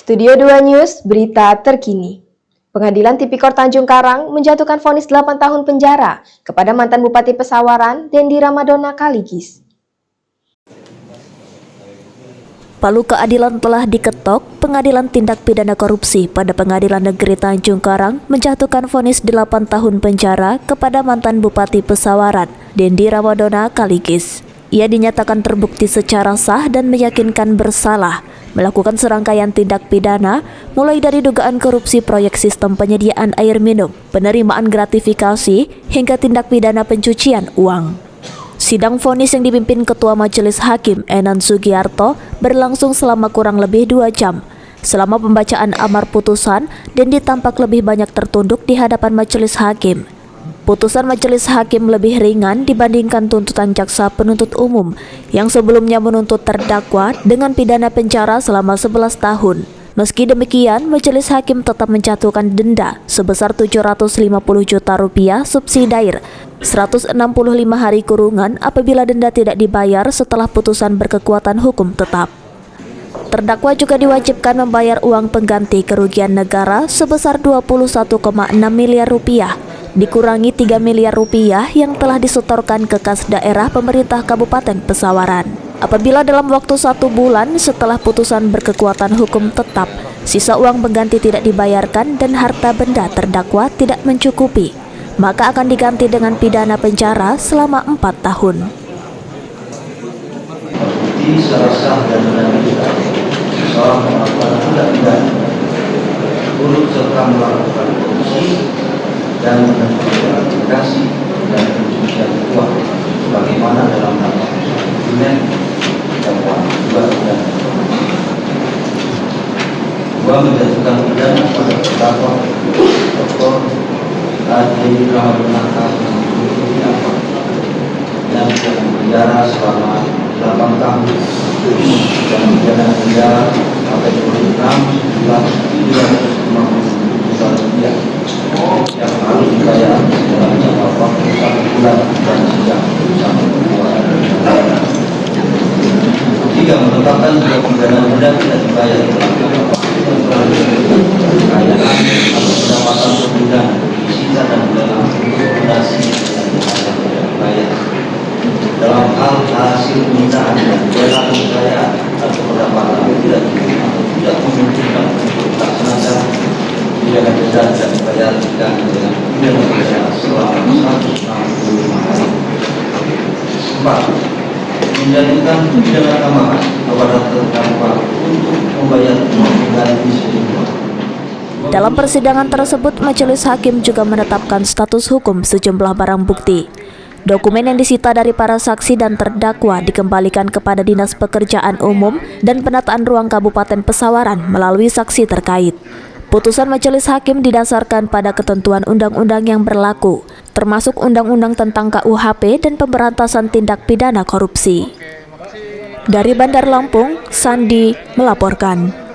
Studio 2 News, berita terkini. Pengadilan Tipikor Tanjung Karang menjatuhkan vonis 8 tahun penjara kepada mantan Bupati Pesawaran, Dendi Ramadona Kaligis. Palu keadilan telah diketok. Pengadilan Tindak Pidana Korupsi pada Pengadilan Negeri Tanjung Karang menjatuhkan vonis 8 tahun penjara kepada mantan Bupati Pesawaran, Dendi Ramadona Kaligis. Ia dinyatakan terbukti secara sah dan meyakinkan bersalah melakukan serangkaian tindak pidana, mulai dari dugaan korupsi proyek sistem penyediaan air minum, penerimaan gratifikasi, hingga tindak pidana pencucian uang. Sidang vonis yang dipimpin Ketua Majelis Hakim Enan Sugiarto berlangsung selama kurang lebih 2 jam. Selama pembacaan amar putusan, Dendi tampak lebih banyak tertunduk di hadapan Majelis Hakim. Putusan Majelis Hakim lebih ringan dibandingkan tuntutan jaksa penuntut umum yang sebelumnya menuntut terdakwa dengan pidana penjara selama 11 tahun. Meski demikian, Majelis Hakim tetap menjatuhkan denda sebesar Rp750 juta subsidiar, 165 hari kurungan apabila denda tidak dibayar setelah putusan berkekuatan hukum tetap. Terdakwa juga diwajibkan membayar uang pengganti kerugian negara sebesar Rp21,6 miliar, dikurangi Rp3 miliar yang telah disetorkan ke kas daerah pemerintah Kabupaten Pesawaran. Apabila dalam waktu 1 bulan setelah putusan berkekuatan hukum tetap, sisa uang pengganti tidak dibayarkan dan harta benda terdakwa tidak mencukupi, maka akan diganti dengan pidana penjara selama 4 tahun. Secara sah dan menentukan seseorang melakukan tindak pidana turut serta melakukan korupsi dan menerima gratifikasi dan pencucian uang sebagaimana dalam dakwaan dokumen dakwaan dan dua menjatuhkan pidana pada terdakwa Dr. Dendi Ramadona Kaligis yang penjara selama 8 tahun dan pidana penjara sampai 26 bulan Rp350 juta yang harus dibayar dalam jangka waktu 1 bulan dan sejak sampai 2 bulan. 3. Menetapkan jika pidana denda tidak dibayar kekayaan atau pendapatan pengguna disita dan dalam akomodasi yang tidak dibayar. Dalam hal hasil penyitaan dan bela kekayaan atau pendapatan tidak memungkinkan untuk dilaksanakan pidana denda dan dibayar dengan pidana penjara selama 165 hari. 4. Menjatuhkan pidana tambahan kepada terdakwa untuk membayar uang pengganti sejumlah. Dalam persidangan tersebut, Majelis Hakim juga menetapkan status hukum sejumlah barang bukti. Dokumen yang disita dari para saksi dan terdakwa dikembalikan kepada Dinas Pekerjaan Umum dan Penataan Ruang Kabupaten Pesawaran melalui saksi terkait. Putusan Majelis Hakim didasarkan pada ketentuan undang-undang yang berlaku, termasuk Undang-Undang tentang KUHP dan Pemberantasan Tindak Pidana Korupsi. Dari Bandar Lampung, Sandi melaporkan.